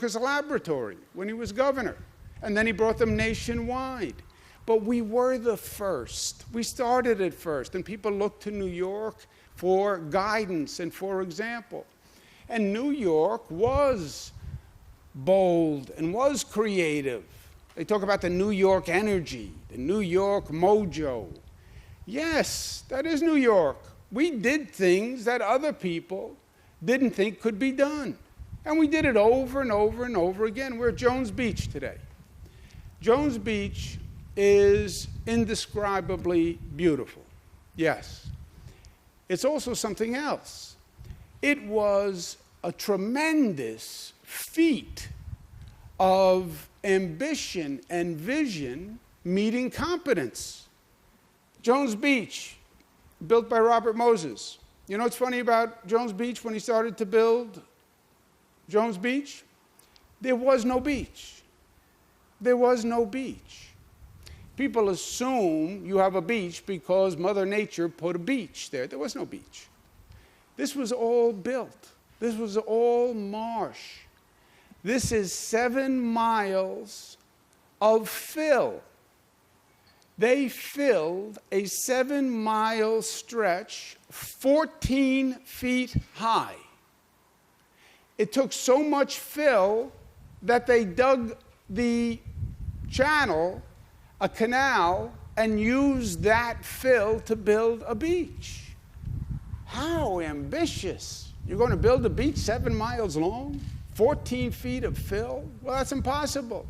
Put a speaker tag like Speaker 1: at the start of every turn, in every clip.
Speaker 1: as a laboratory when he was governor. And then he brought them nationwide. But we were the first. We started it first. And people looked to New York for guidance and for example. And New York was bold and was creative. They talk about the New York energy, the New York mojo. Yes, that is New York. We did things that other people didn't think could be done. And we did it over and over and over again. We're at Jones Beach today. Jones Beach is indescribably beautiful. Yes. It's also something else. It was a tremendous feat of ambition and vision meeting competence. Jones Beach, built by Robert Moses. You know what's funny about Jones Beach when he started to build Jones Beach? There was no beach. There was no beach. People assume you have a beach because Mother Nature put a beach there. There was no beach. This was all built. This was all marsh. This is 7 miles of fill. They filled a 7-mile stretch 14 feet high. It took so much fill that they dug the channel, a canal, and used that fill to build a beach. How ambitious. You're going to build a beach 7 miles long? 14 feet of fill? Well, that's impossible.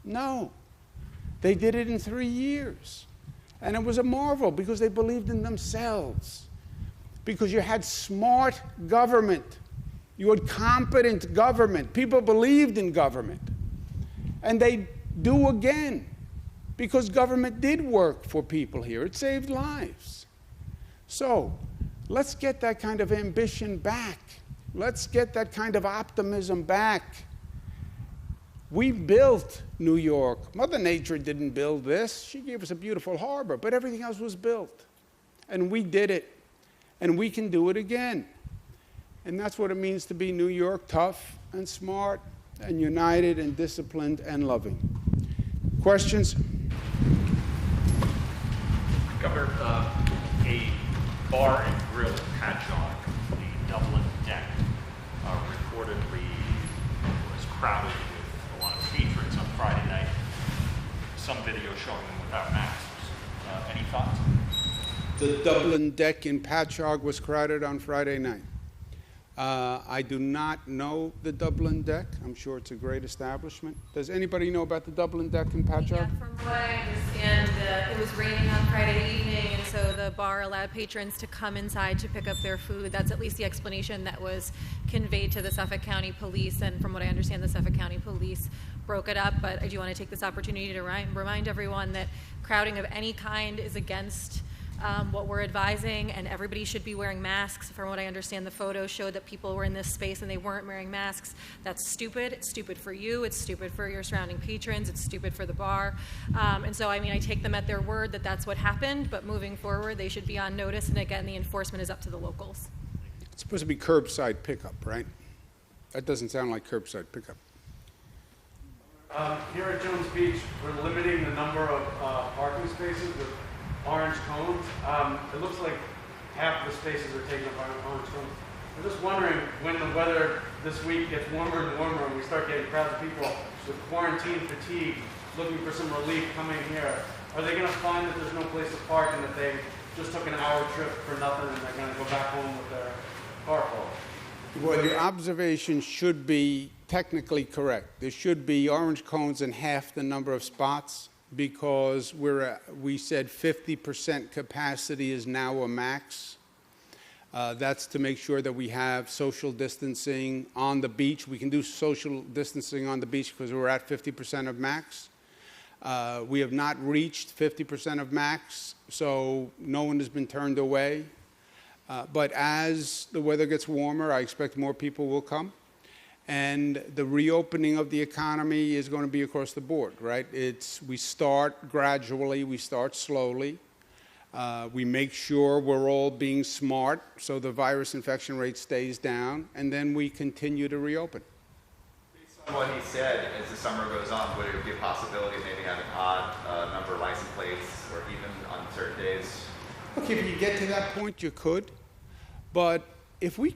Speaker 1: No. They did it in 3 years. And it was a marvel because they believed in themselves. Because you had smart government. You had competent government. People believed in government. And they do again. Because government did work for people here. It saved lives. So, let's get that kind of ambition back. Let's get that kind of optimism back. We built New York. Mother Nature didn't build this. She gave us a beautiful harbor, but everything else was built. And we did it. And we can do it again. And that's what it means to be New York, tough and smart and united and disciplined and loving. Questions?
Speaker 2: Governor, a bar and grill in Patchogue, the Dublin Deck, reportedly was crowded with a lot of patrons on Friday night. Some video showing them without masks. Any thoughts?
Speaker 1: The Dublin Deck in Patchogue was crowded on Friday night. I do not know the Dublin Deck. I'm sure it's a great establishment. Does anybody know about the Dublin Deck in Patchogue?
Speaker 3: Yeah, from what I understand, it was raining on Friday evening, and so the bar allowed patrons to come inside to pick up their food. That's at least the explanation that was conveyed to the Suffolk County Police, and from what I understand, the Suffolk County Police broke it up. But I do want to take this opportunity to remind everyone that crowding of any kind is against what we're advising, and everybody should be wearing masks. From what I understand, the photos showed that people were in this space and they weren't wearing masks. That's stupid. It's stupid for you. It's stupid for your surrounding patrons. It's stupid for the bar. And so, I mean, I take them at their word that that's what happened, but moving forward, they should be on notice, and again, the enforcement is up to the locals.
Speaker 1: It's supposed to be curbside pickup, right? That doesn't sound like curbside pickup.
Speaker 4: Here at Jones Beach, we're limiting the number of parking spaces with orange cones. It looks like half of the spaces are taken up by orange cones. I'm just wondering, when the weather this week gets warmer and warmer and we start getting crowds of people with quarantine fatigue looking for some relief coming here, are they going to find that there's no place to park and that they just took an hour trip for nothing and they're going to go back home with their car full?
Speaker 1: Well, your observation should be technically correct. There should be orange cones in half the number of spots, because we said 50% capacity is now a max. That's to make sure that we have social distancing on the beach. We can do social distancing on the beach because we're at 50% of max. We have not reached 50% of max, so no one has been turned away. But as the weather gets warmer, I expect more people will come. And the reopening of the economy is going to be across the board, right? We start gradually, we start slowly. We make sure we're all being smart so the virus infection rate stays down, and then we continue to reopen.
Speaker 5: Based What he said, as the summer goes on, would it be a possibility of maybe having odd number of license plates, or even on certain days?
Speaker 1: Look, if you get to that point, you could. But if we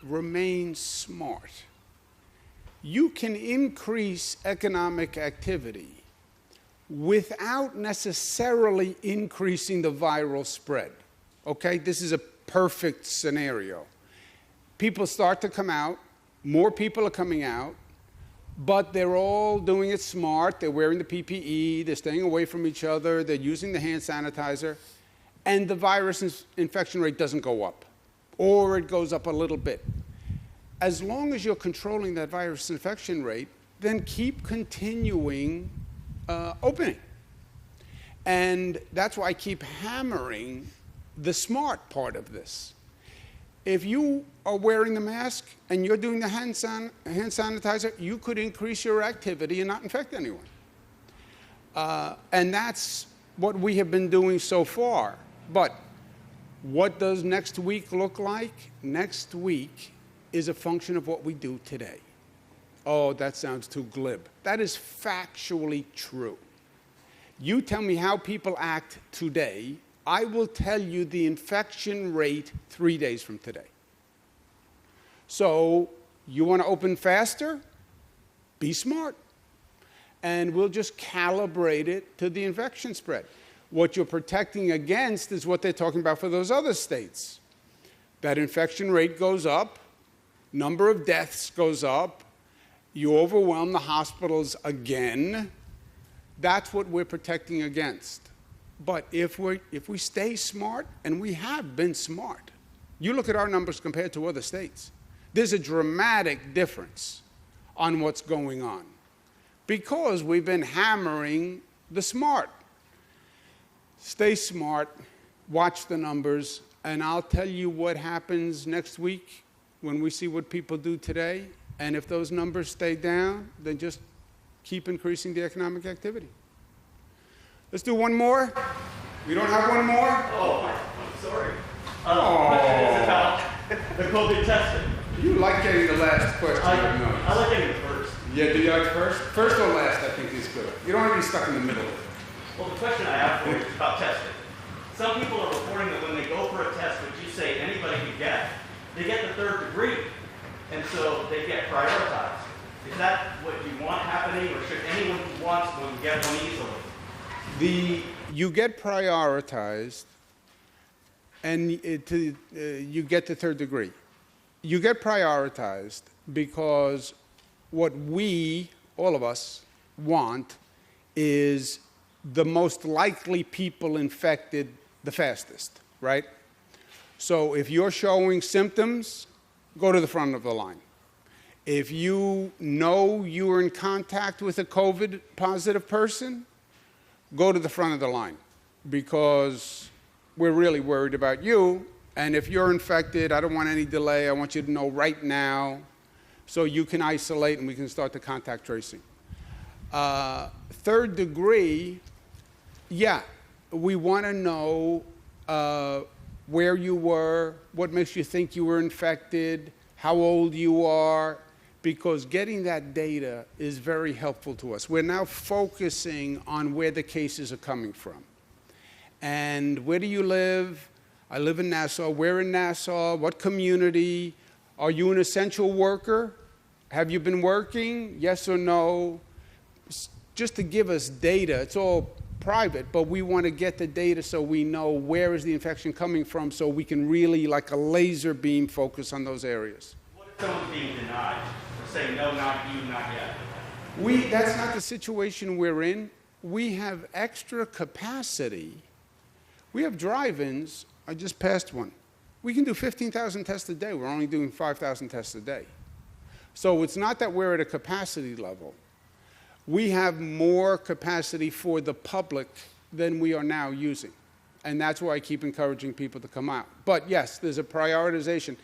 Speaker 1: remain smart, you can increase economic activity without necessarily increasing the viral spread. Okay? This is a perfect scenario. People start to come out, more people are coming out, but they're all doing it smart. They're wearing the PPE, they're staying away from each other, they're using the hand sanitizer, and the virus infection rate doesn't go up, or it goes up a little bit. As long as you're controlling that virus infection rate, then keep continuing opening. And that's why I keep hammering the smart part of this. If you are wearing the mask and you're doing the hand sanitizer, you could increase your activity and not infect anyone. And that's what we have been doing so far. But what does next week look like? Next week is a function of what we do today. Oh, that sounds too glib. That is factually true. You tell me how people act today, I will tell you the infection rate 3 days from today. So, you want to open faster? Be smart. And we'll just calibrate it to the infection spread. What you're protecting against is what they're talking about for those other states. That infection rate goes up, number of deaths goes up, you overwhelm the hospitals again. That's what we're protecting against. But if we stay smart, and we have been smart, you look at our numbers compared to other states, there's a dramatic difference on what's going on because we've been hammering the smart. Stay smart, watch the numbers, and I'll tell you what happens next week when we see what people do today. And if those numbers stay down, then just keep increasing the economic activity. Let's do one more. We don't have one more?
Speaker 6: Oh, I'm sorry. The question is about the COVID testing.
Speaker 1: You like getting the last question.
Speaker 6: I like getting the first.
Speaker 1: Yeah, do you like first? First or last, I think is good. You don't want to be stuck in the middle.
Speaker 6: Well, the question I have for you is about testing. Some people are reporting that when they go for a test, which you say anybody can get, they get the third degree, and so they get prioritized. Is that what you want happening, or should anyone who wants one get one easily?
Speaker 1: You get prioritized, and you get the third degree. You get prioritized because what we, all of us, want is the most likely people infected the fastest, right? So if you're showing symptoms, go to the front of the line. If you know you were in contact with a COVID positive person, go to the front of the line because we're really worried about you. And if you're infected, I don't want any delay. I want you to know right now so you can isolate and we can start the contact tracing. Third degree, yeah, we want to know where you were, what makes you think you were infected, how old you are, because getting that data is very helpful to us. We're now focusing on where the cases are coming from. And where do you live? I live in Nassau. Where in Nassau? What community? Are you an essential worker? Have you been working? Yes or no? Just to give us data. It's all private, but we want to get the data so we know where is the infection coming from so we can really, like a laser beam, focus on those areas.
Speaker 6: What if someone's being denied? Or saying, no, not you, not yet?
Speaker 1: That's not the situation we're in. We have extra capacity. We have drive-ins. I just passed one. We can do 15,000 tests a day. We're only doing 5,000 tests a day. So it's not that we're at a capacity level. We have more capacity for the public than we are now using. And that's why I keep encouraging people to come out. But yes, there's a prioritization.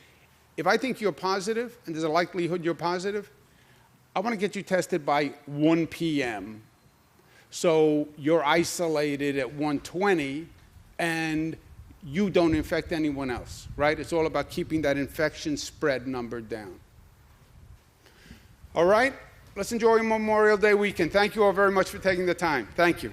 Speaker 1: If I think you're positive, and there's a likelihood you're positive, I want to get you tested by 1 p.m. So you're isolated at 1:20, and you don't infect anyone else, right? It's all about keeping that infection spread number down. All right? Let's enjoy Memorial Day weekend. Thank you all very much for taking the time. Thank you.